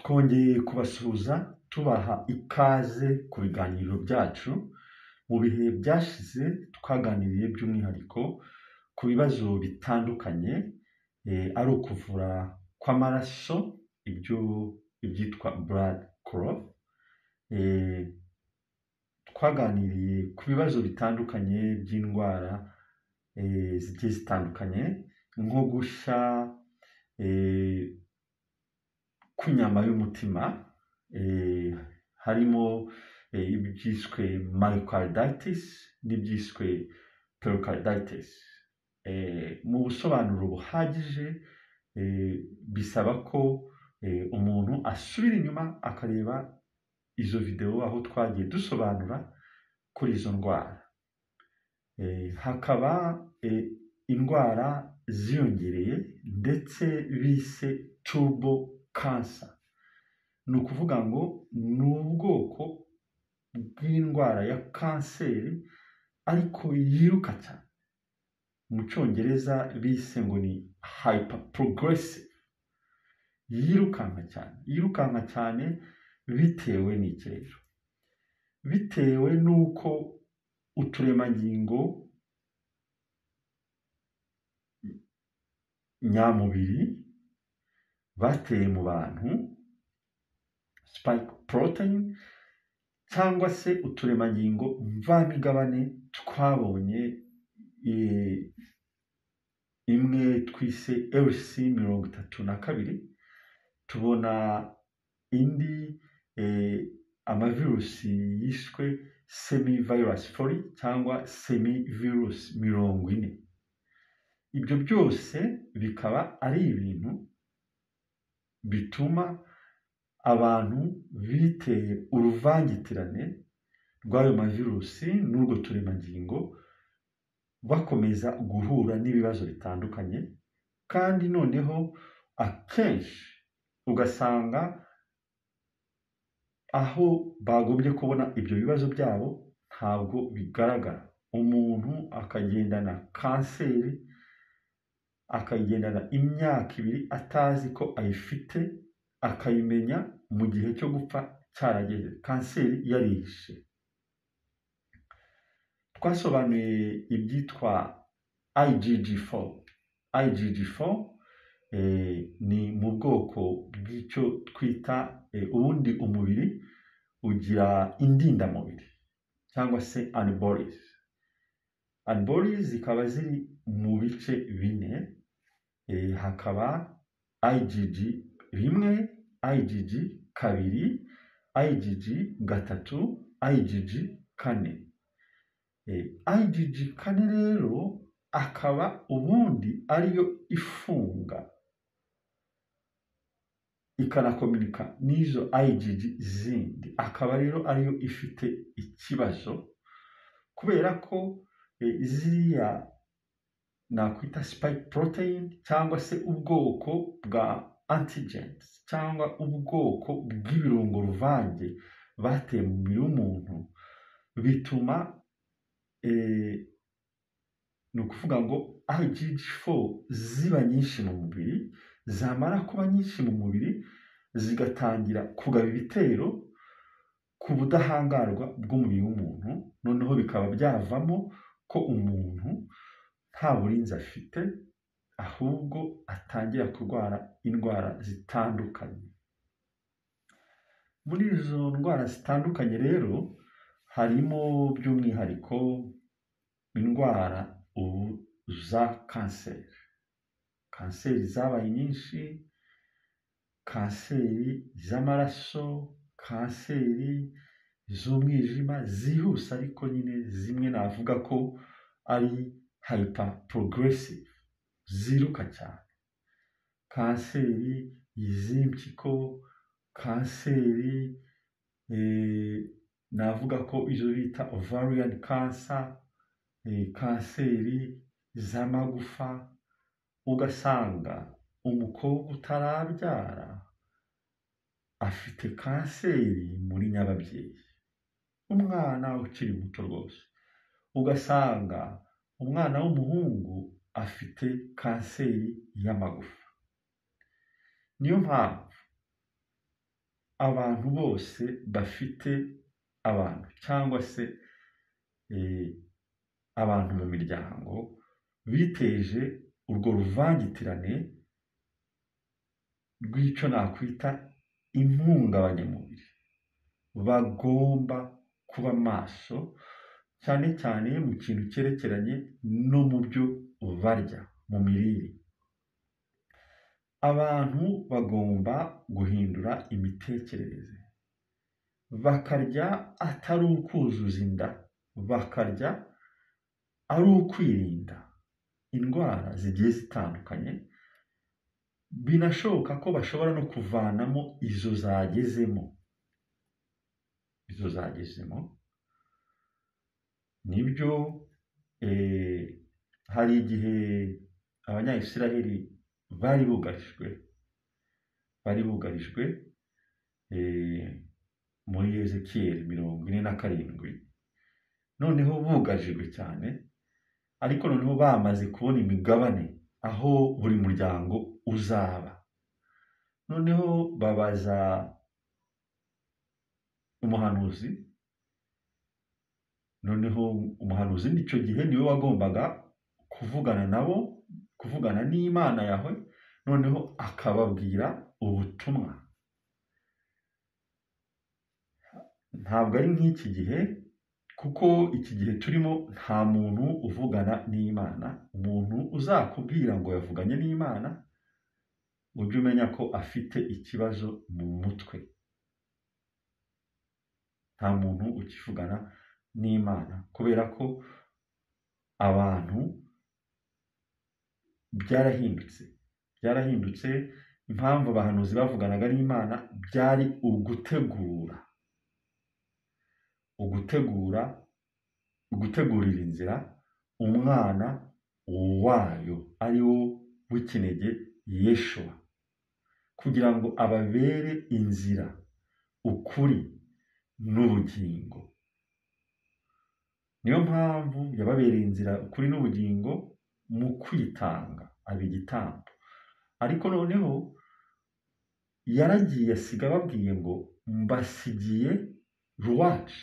twongeye kubasuhuza tubaha ikaze ku biganiro byacu. Mu bihe byashize twaganiriye by'umwihariko ku bibazo bitandukanye, ari ukuvura kw'amaraso, ibyitwa blood clot. Twaganiriye ku bibazo bitandukanye by'indwara zigiye zitandukanye, nko gushya kw'inyama y'umutima, harimo ibyiswe myocarditis n'ibyiswe pericarditis. Mu busobanuro buhagije, bisaba ko umuntu asubira inyuma akareba izo video aho twagiye dusobanura kuri izo ndwara. Hakaba indwara ziyongereye ndetse bise turbo cancer. Ni ukuvuga ngo ni ubwoko bw'indwara ya kanseri ariko yiruka cyane. Mu cyongereza bise ngo ni hyperprogressive. Yirukanka cyane bitewe n'iki rero? Bitewe n'uko uturemangingo nyamubiri bateye mu bantu, spike protein, cyangwa se uturemangingo mvamigabane twabonye, imwe twise LC32, tubona indi amavirusi yiswe semivirus 40 cyangwa semivirus 40. Ibyo byose bikaba ari ibintu bituma abantu biteye uruvangitirane rw'ayo mavirusi n'urwo turemangingo bakomeza guhura n'ibibazo bitandukanye, kandi noneho akenshi ugasanga aho bagombye kubona ibyo bibazo byabo ntabwo bigaragara. Umuntu akagendana kanseri, akayigendana imyaka 2 atazi ko ayifite, akayimenya mu gihe cyo gupfa cyarageze, kanseri yarishe. Twasobanuye ibyitwa IgG4. Ni mu bwoko bw'icyo twita, ubundi umubiri ugira indindamubiri cyangwa se antibodies. Antibodies zikaba ziri mu bice 4. Hakaba IgG1, IgG2, IgG3, IgG4. IgG4 rero akaba ubundi ariyo ifunga ikanakomunika n'izo IgG zindi, akaba rero ariyo ifite ikibazo, kubera ko ziriya nakwita spike protein cyangwa se ubwoko bwa antigens cyangwa ubwoko bw'ibirungo ruvange bateye mu mubiri w'umuntu, bituma ni ukuvuga ngo IgG4 ziba nyinshi mu mubiri, zamara kuba nyinshi mu mubiri zigatangira kugaba ibitero ku budahangarwa bw'umubiri w'umuntu, noneho bikaba byavamo ko umuntu nta burinzi afite, ahubwo atangira kurwara indwara zitandukanye. Muri izo ndwara zitandukanye rero harimo by'umwihariko indwara za kanseri zabaye nyinshi, kanseri z'amaraso, kanseri z'umwijima zihuse, ariko nyine zimwe navuga ko ari hyperprogressive, ziruka cyane. Kanseri z'impyiko, kanseri navuga ko izo bita ovarian cancer, kanseri z'amagufa. Ugasanga umukobwa utarabyara afite kanseri muri nyababyeyi, umwana ukiri muto rwose. Ugasanga umwana w'umuhungu afite kanseri y'amagufa. Niyo mpamvu abantu bose bafite abantu cyangwa se abantu mu miryango biteje urwo ruvangitirane rw'icyo nakwita impungabanyamubiri, bagomba kuba maso cyane cyane mu kintu cyerekeranye no mu byo barya, mu mirire. Abantu bagomba guhindura imitekerereze, bakarya atari ukuzuza inda, bakarya ari ukwirinda indwara zigiye zitandukanye, binashoboka ko bashobora no kuvanamo izo zagezemo. Nibyo hari igihe abanyayisiraheli bari bugarijwe muri Ezekiyeli 47, noneho bugarijwe cyane, ariko noneho bamaze kubona imigabane aho buri muryango uzaba. Noneho babaza umuhanuzi, noneho umuhanuzi n'icyo gihe niwe wagombaga kuvugana nabo, kuvugana n'Imana yawe, noneho akababwira ubutumwa. Ntabwo ari nk'iki gihe, kuko iki gihe turimo nta muntu uvugana n'Imana. Umuntu uzakubwira ngo yavuganye n'Imana, ujye umenya ko afite ikibazo mu mutwe. Nta muntu ukivugana n'Imana kubera ko abantu byarahindutse. Impamvu abahanuzi bavuganaga n'Imana byari ugutegurira inzira umwana wayo ari wo w'ikinege Yeshuwa, kugira ngo ababere inzira, ukuri n'ubugingo. Niyo mpamvu yababereye inzira, ukuri n'ubugingo mu kwitanga aba igitambo. Ariko noneho yaragiye asiga ababwiye ngo mbasigiye ruwaci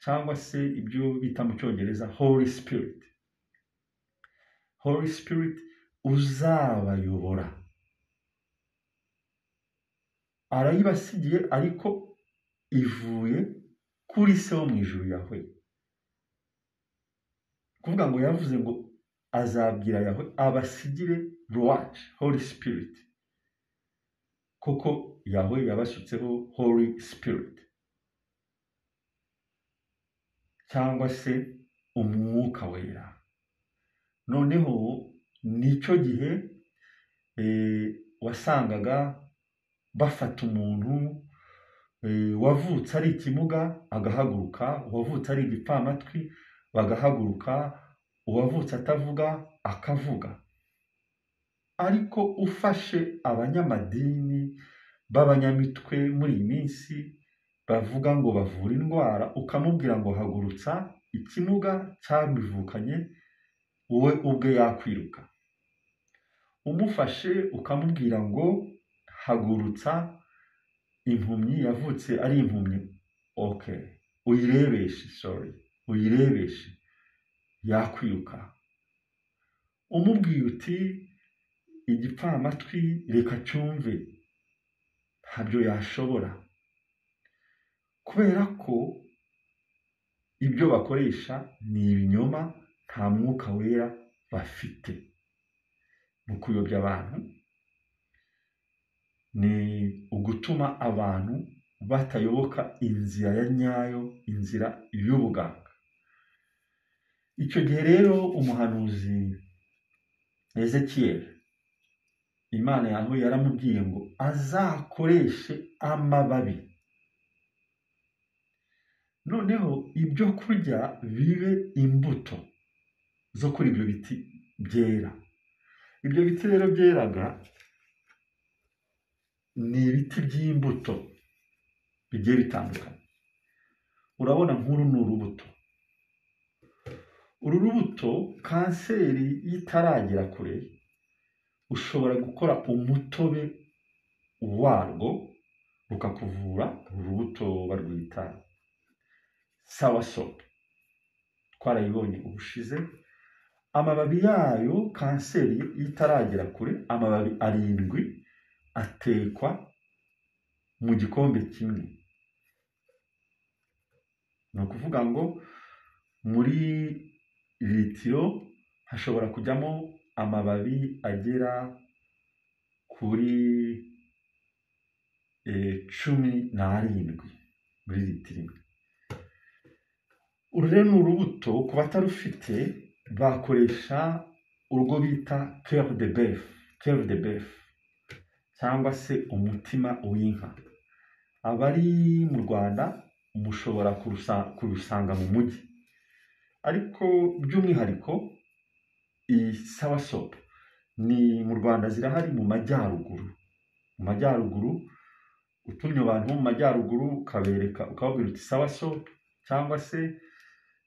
cyangwa se ibyo bita mu cyongereza Holy Spirit uzabayobora. Arayibasigiye, ariko ivuye kuri se wo mu ijuru Yahwe. Kuvuga ngo yavuze ngo azabwira Yahwe abasigire ruwaci, Holy Spirit, kuko Yahwe yabasutseho Holy Spirit cyangwa se umwuka wera. Noneho nicyo gihe wasangaga bafata umuntu wavutse ari ikimuga agahaguruka, uwavutse ari igipfamatwi bagahaguruka, uwavutse atavuga akavuga. Ariko ufashe abanyamadini b'abanyamitwe muri iyi minsi bavuga ngo bavura indwara, ukamubwira ngo hagurutsa ikimuga cyabivukanye, wowe ubwe yakwiruka. Umufashe ukamubwira ngo hagurutsa impumyi yavutse ari impumyi, uyirebeshe yakwiruka. Umubwiye uti igipfamatwi reka cyumve, ntabyo yashobora, kubera ko ibyo bakoresha ni ibinyoma, nta mwuka wera bafite. Ni ukuyobya abantu, ni ugutuma abantu batayoboka inzira ya nyayo, inzira y'ubuganga. Icyo gihe rero umuhanuzi Ezekiyeli, Imana yawe yaramubwiye ngo azakoreshe amababi, noneho ibyo kurya bibe imbuto zo kuri ibyo biti byera. Ibyo biti rero byeraga ni ibiti by'imbuto bigiye bitandukanye. Urabona nk'uru ni urubuto. Uru rubuto kanseri yitaragera kure, ushobora gukora umutobe warwo rukakuvura. Urubuto barwita soursop, twarayibonye ubushize. Amababi yayo kanseri itaragera kure, amababi 7 atekwa mu gikombe kimwe. Ni ukuvuga ngo muri litiro hashobora kujyamo amababi agera kuri 17 muri litiro imwe. Uru rero ni urubuto ku batarufite bakoresha urwo bita cœur de bœuf cyangwa se umutima w'inka. Abari mu Rwanda mushobora kurusanga mu mujyi, ariko by'umwihariko iyi soursop ni mu Rwanda zirahari mu majyaruguru. Utumye abantu mu majyaruguru ukababwira uti soursop, cyangwa se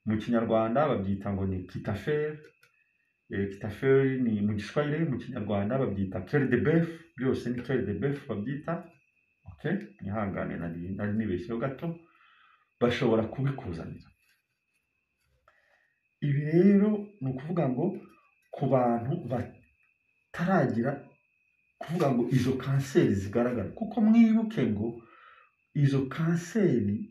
mu kinyarwanda babyita ngo ni kitaferi. Kitaferi ni mu Giswahili, mu kinyarwanda babyita cœur de bœuf, byose ni cœur de bœuf babyita. Okay, nihangane nari nibeshyeho gato, bashobora kubikuzanira. Ibi rero ni ukuvuga ngo ku bantu bataragira kuvuga ngo izo kanseri zigaragara, kuko mwibuke ngo izo kanseri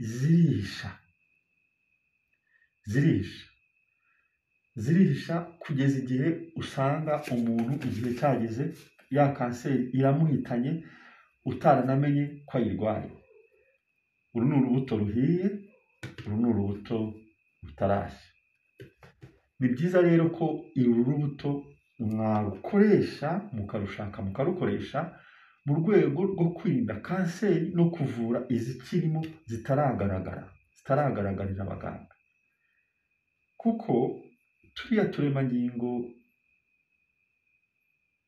zirihisha kugeza igihe usanga umuntu igihe cyageze ya kanseri iramuhitanye utaranamenye ko ayirwaye. Uru ni urubuto ruhiye, uru ni urubuto rutarashya. Ni byiza rero ko uru rubuto mwarukoresha, mukarukoresha mu rwego rwo kwirinda kanseri no kuvura izikirimo zitaragaragara abaganga. Kuko turiya turemangingo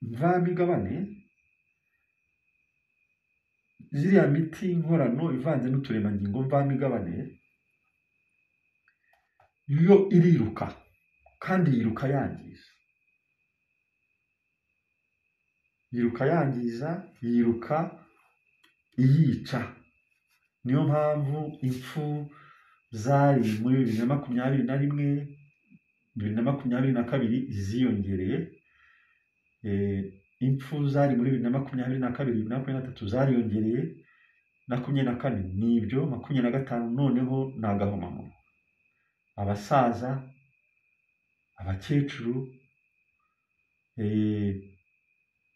mvamigabane, ziriya miti nkorano ivanze n'uturemangingo mvamigabane, yo iriruka kandi yiruka yangiza, yiruka iyica. Niyo mpamvu impfu zari muri 2021, 2022 ziyongereye. Impfu zari muri 2022, 2023 zariyongereye, 2024 nibyo, 2025 noneho nagahomamunwa. Abasaza, abakecuru,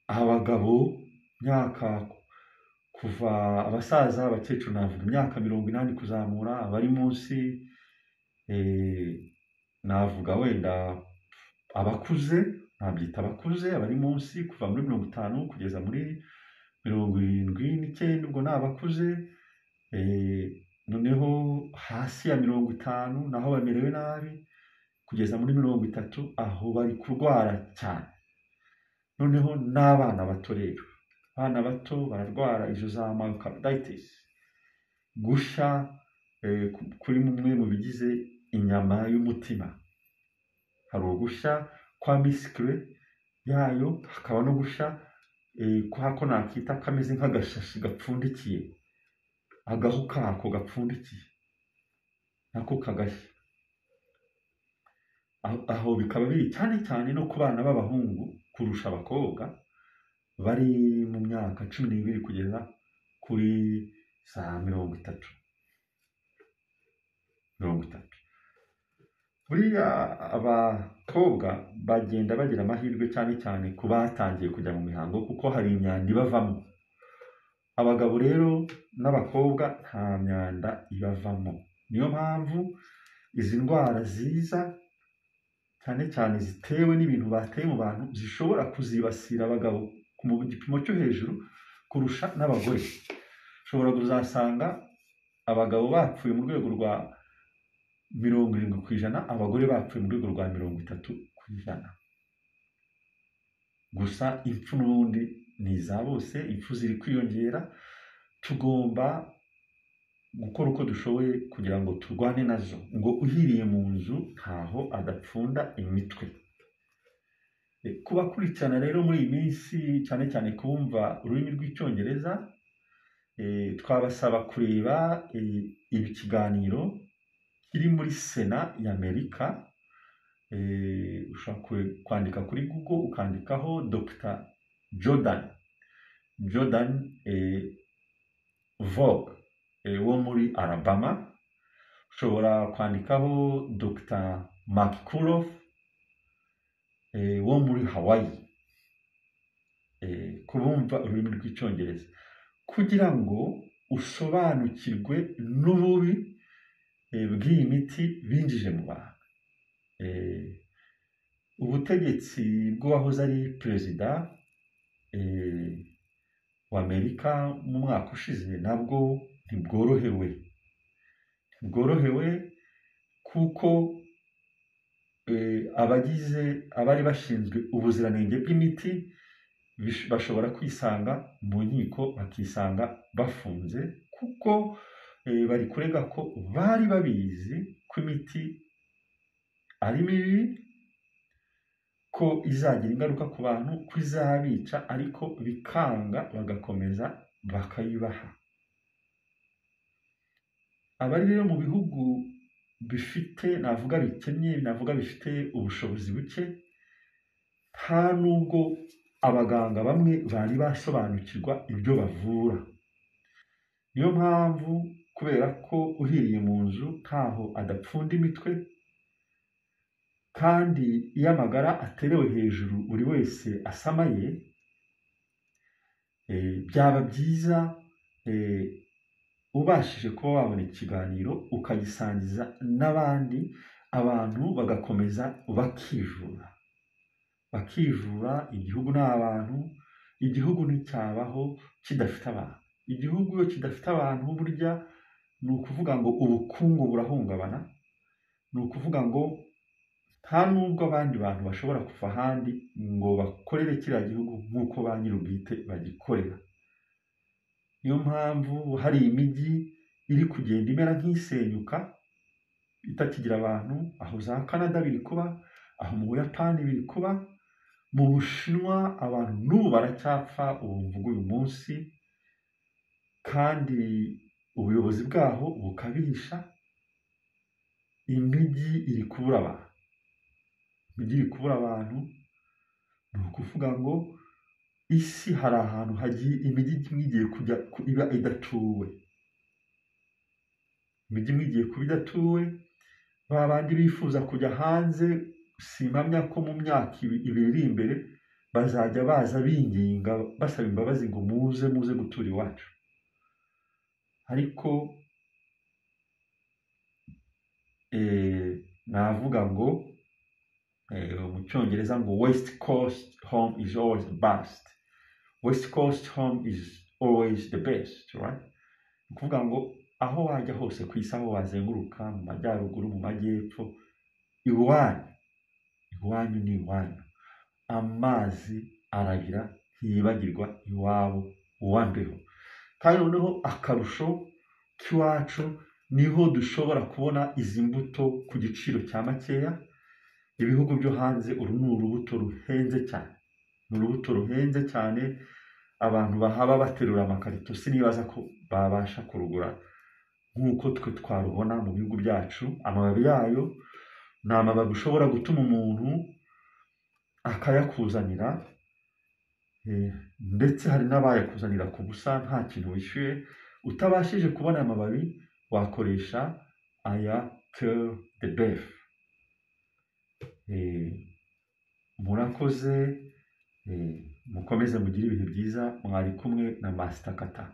abagabo, myaka kuva abasaza, abakecuru navuga imyaka 80 kuzamura, abari munsi navuga wenda abakuze, nabyita abakuze, abari munsi kuva muri 50 kugeza muri 79, ubwo nabakuze. Noneho hasi ya 50 naho bamerewe nabi, kugeza muri 30 aho bari kurwara cyane. Noneho n'abana bato rero, abana bato bararwara izo za myocarditis, gusha kuri mumwe mu bigize inyama y'umutima. Hari ugusha kwa misikire yayo, hakaba no gusha kwako nakita kameze nk'agashashi gapfundikiye, agahu kako gapfundikiye nako kagashya. Aho bikaba biri cyane no ku bana b'abahungu kurusha abakobwa bari mu myaka 12 kugeza kuri za 30. Buriya abakobwa bagenda bagira amahirwe cyane ku batangiye kujya mu mihango, kuko hari imyanda ibavamo. Abagabo rero n'abakobwa nta myanda ibavamo. Niyo mpamvu izi ndwara ziza cyane zitewe n'ibintu bateye mu bantu zishobora kuzibasira abagabo mu gipimo cyo hejuru kurusha n'abagore. Ushobora kuzasanga abagabo bapfuye mu rwego rwa 70%, abagore bapfuye mu rwego rwa 30%. Gusa impfu n'ubundi ni iza bose, impfu ziri kwiyongera. Tugomba gukora uko dushoboye kugira ngo turwane nazo, ngo uhiriye mu nzu ntaho adapfunda imitwe. Kubakurikirana rero muri iyi minsi cyane kumva ururimi rw'icyongereza, twabasaba kureba ibi kiganiro kiri muri Sena y'Amerika. Ushobora kwandika kuri Google ukandikaho Dr. Jordan Vogt wo muri Alabama. Ushobora kwandikaho Dr. McCullough wo muri Hawaii, kubumva ururimi rw'icyongereza, kugira ngo usobanukirwe n'ububi bw'iyi miti binjije mu bantu. Ubutegetsi bw'uwahoze ari perezida wa Amerika mu mwaka ushize nabwo ntibworohewe kuko abari bashinzwe ubuziranenge bw'imiti bashobora kwisanga mu nkiko bakisanga bafunze, kuko bari kurega ko bari babizi ko imiti ari mibi, ko izagira ingaruka ku bantu, ko izabica, ariko bikanga bagakomeza bakayibaha. Abari rero mu bihugu bifite bikennye, bifite ubushobozi buke, nta nubwo abaganga bamwe bari basobanukirwa ibyo bavura. Niyo mpamvu, kubera ko uhiriye mu nzu ntaho adapfunda imitwe, kandi iyo amagara aterewe hejuru buri wese asamaye, byaba byiza ubashije kuba wabona ikiganiro ukagisangiza n'abandi, abantu bagakomeza bakivura. Igihugu ni abantu, igihugu nticyabaho kidafite abantu. Igihugu iyo kidafite abantu, burya ni ukuvuga ngo ubukungu burahungabana, ni ukuvuga ngo nta nubwo abandi bantu bashobora kuva ahandi ngo bakorere kiriya gihugu nk'uko ba nyir'ubwite bagikorera. Niyo mpamvu hari imijyi iri kugenda imera nk'isenyuka, itakigira abantu. Aho za Canada biri kuba, aho mu Buyapani biri kuba, mu Bushinwa abantu n'ubu baracyapfa, ubu mvuga uyu munsi, kandi ubuyobozi bwaho bukabihisha. Imijyi iri kubura abantu, ni ukuvuga ngo isi hari ahantu hagiye imijyi imwe igiye kujya iba idatuwe. Imijyi imwe igiye kuba idatuwe, ba bandi bifuza kujya hanze, simpamya ko mu myaka ibiri iri imbere bazajya baza binginga basaba imbabazi ngo muze gutura iwacu. Ariko navuga ngo mu cyongereza ngo West Coast home is always the best. West Coast home is always the best, right? Ni ukuvuga ngo aho wajya hose ku isi, aho wazenguruka, mu majyaruguru, mu majyepfo, iwanyu ni iwanyu. Amazi arabira ntiyibagirwa iwabo uwambeho. Kandi noneho akarusho k'iwacu niho dushobora kubona izi mbuto ku giciro cya makeya. Ibihugu byo hanze, uru ni urubuto ruhenze cyane, abantu bahaba baterura amakarito sinibaza ko babasha kurugura nk'uko twe twarubona mu bihugu byacu. Amababi yayo ni amababi ushobora gutuma umuntu akayakuzanira, ndetse hari n'abayakuzanira ku busa nta kintu wishyuye. Utabashije kubona amababi, wakoresha aya cœur de bœuf. Murakoze, mukomeze mugire ibihe byiza. Mwari kumwe na Master Kata.